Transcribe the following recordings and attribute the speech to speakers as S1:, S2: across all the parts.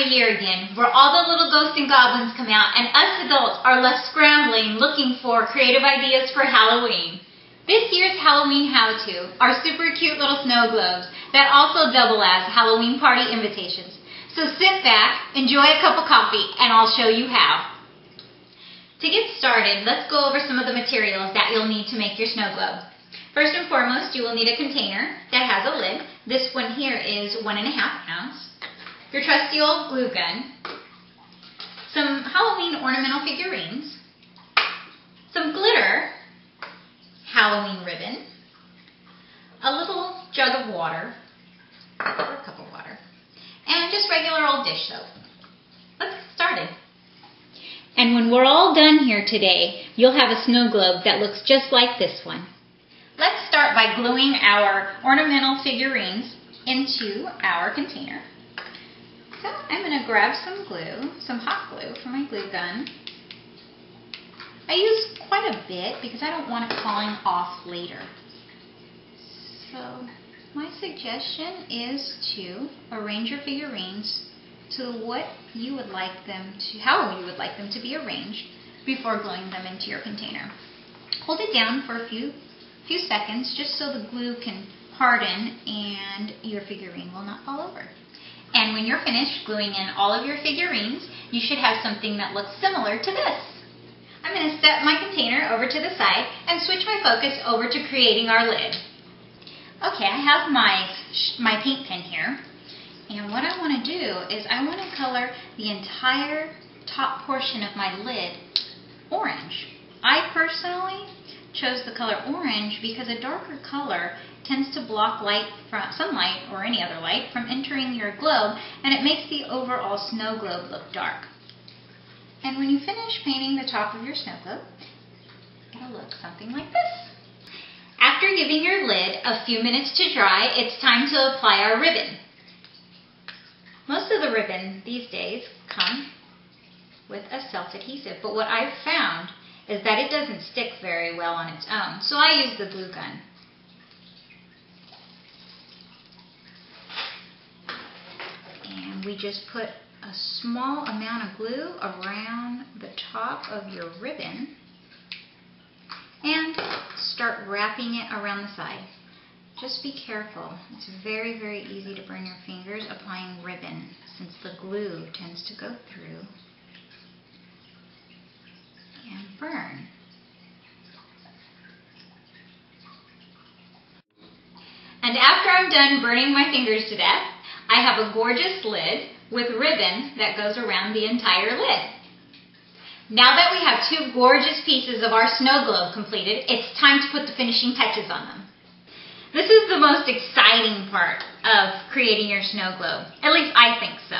S1: the year again, where all the little ghosts and goblins come out and us adults are left scrambling looking for creative ideas for Halloween. This year's Halloween how-to are super cute little snow globes that also double as Halloween party invitations. So sit back, enjoy a cup of coffee, and I'll show you how. To get started, let's go over some of the materials that you'll need to make your snow globe. First and foremost, you will need a container that has a lid. This one here is 1.5 ounce. Your trusty old glue gun. Some Halloween ornamental figurines. Some glitter. Halloween ribbon. A little jug of water, or a cup of water. And just regular old dish soap. Let's get started. And when we're all done here today, you'll have a snow globe that looks just like this one. Let's start by gluing our ornamental figurines into our container. So I'm going to grab some glue, some hot glue from my glue gun. I use quite a bit because I don't want it falling off later. So my suggestion is to arrange your figurines to what you would like them to, how you would like them to be arranged before gluing them into your container. Hold it down for a few seconds just so the glue can harden and your figurine will not fall over. And when you're finished gluing in all of your figurines, you should have something that looks similar to this. I'm going to step my container over to the side and switch my focus over to creating our lid. Okay, I have my paint pen here, and what I want to do is I want to color the entire top portion of my lid orange. I personally chose the color orange because a darker color tends to block light from sunlight or any other light from entering your globe, and it makes the overall snow globe look dark. And when you finish painting the top of your snow globe, it'll look something like this. After giving your lid a few minutes to dry, it's time to apply our ribbon. Most of the ribbon these days come with a self-adhesive, but what I've found is that it doesn't stick very well on its own, so I use the glue gun. And we just put a small amount of glue around the top of your ribbon and start wrapping it around the side. Just be careful. It's very, very easy to burn your fingers applying ribbon since the glue tends to go through and burn. And after I'm done burning my fingers to death, I have a gorgeous lid with ribbon that goes around the entire lid. Now that we have two gorgeous pieces of our snow globe completed, it's time to put the finishing touches on them. This is the most exciting part of creating your snow globe. At least I think so.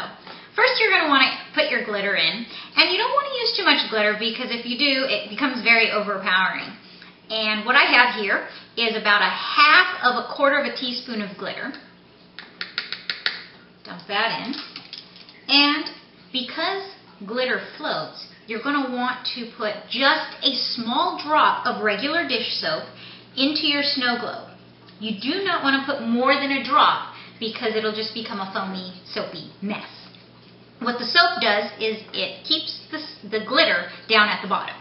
S1: First, you're going to want to put your glitter in, and you don't want to use too much glitter because if you do, it becomes very overpowering. And what I have here is about 1/2 teaspoon of glitter. Dump that in. And because glitter floats, you're going to want to put just a small drop of regular dish soap into your snow globe. You do not want to put more than a drop because it'll just become a foamy, soapy mess. What the soap does is it keeps the glitter down at the bottom.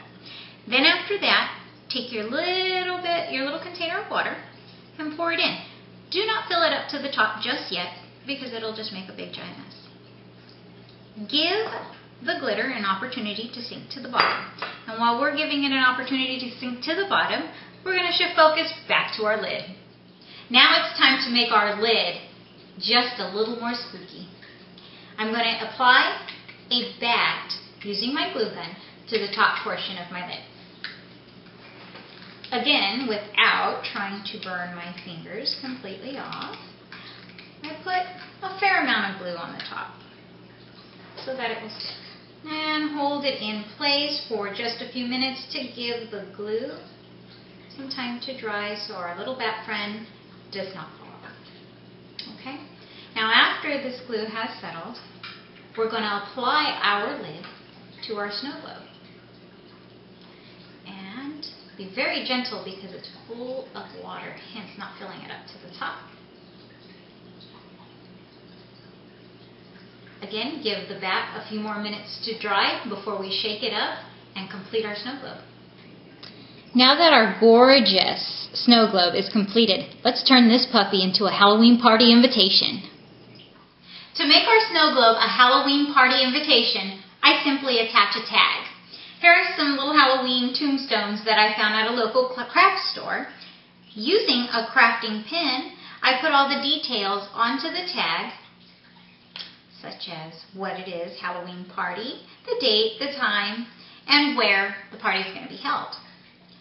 S1: Then after that, take your little container of water and pour it in. Do not fill it up to the top just yet because it'll just make a big giant mess. Give the glitter an opportunity to sink to the bottom. And while we're giving it an opportunity to sink to the bottom, we're going to shift focus back to our lid. Now it's time to make our lid just a little more spooky. I'm going to apply a bat using my glue gun to the top portion of my lid. Again, without trying to burn my fingers completely off, I put a fair amount of glue on the top so that it will stick. And hold it in place for just a few minutes to give the glue some time to dry so our little bat friend does not fall over. Okay? Now after this glue has settled, we're going to apply our lid to our snow globe. And be very gentle because it's full of water, hence not filling it up to the top. Again, give the bat a few more minutes to dry before we shake it up and complete our snow globe. Now that our gorgeous snow globe is completed, let's turn this puppy into a Halloween party invitation. To make our snow globe a Halloween party invitation, I simply attach a tag. Here are some little Halloween tombstones that I found at a local craft store. Using a crafting pin, I put all the details onto the tag, such as what it is, Halloween party, the date, the time, and where the party is going to be held.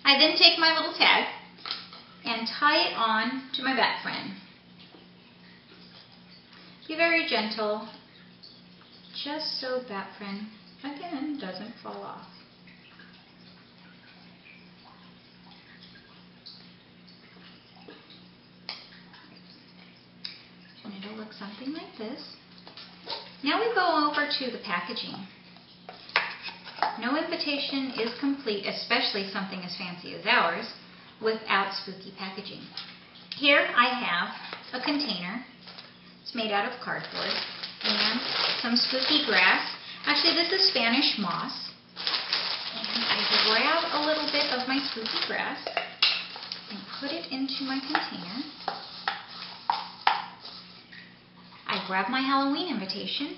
S1: I then take my little tag and tie it on to my bat friend. Be very gentle, just so bat friend, again, doesn't fall off. And it'll look something like this. Now we go over to the packaging. No invitation is complete, especially something as fancy as ours, without spooky packaging. Here I have a container. It's made out of cardboard and some spooky grass. Actually, this is Spanish moss. And I grab a little bit of my spooky grass and put it into my container. I grab my Halloween invitation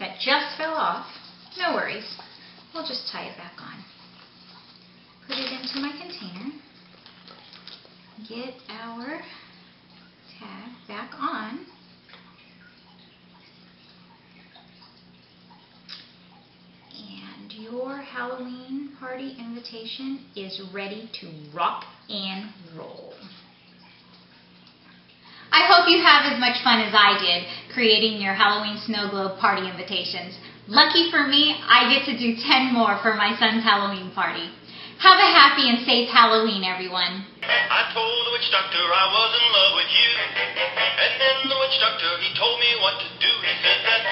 S1: that just fell off. No worries. We'll just tie it back on. Put it into my container. Get our tag back on. And your Halloween party invitation is ready to rock and roll. I hope you have as much fun as I did creating your Halloween snow globe party invitations. Lucky for me, I get to do 10 more for my son's Halloween party. Have a happy and safe Halloween, everyone.
S2: I told the witch doctor I was in love with you. And then the witch doctor, he told me what to do. He said that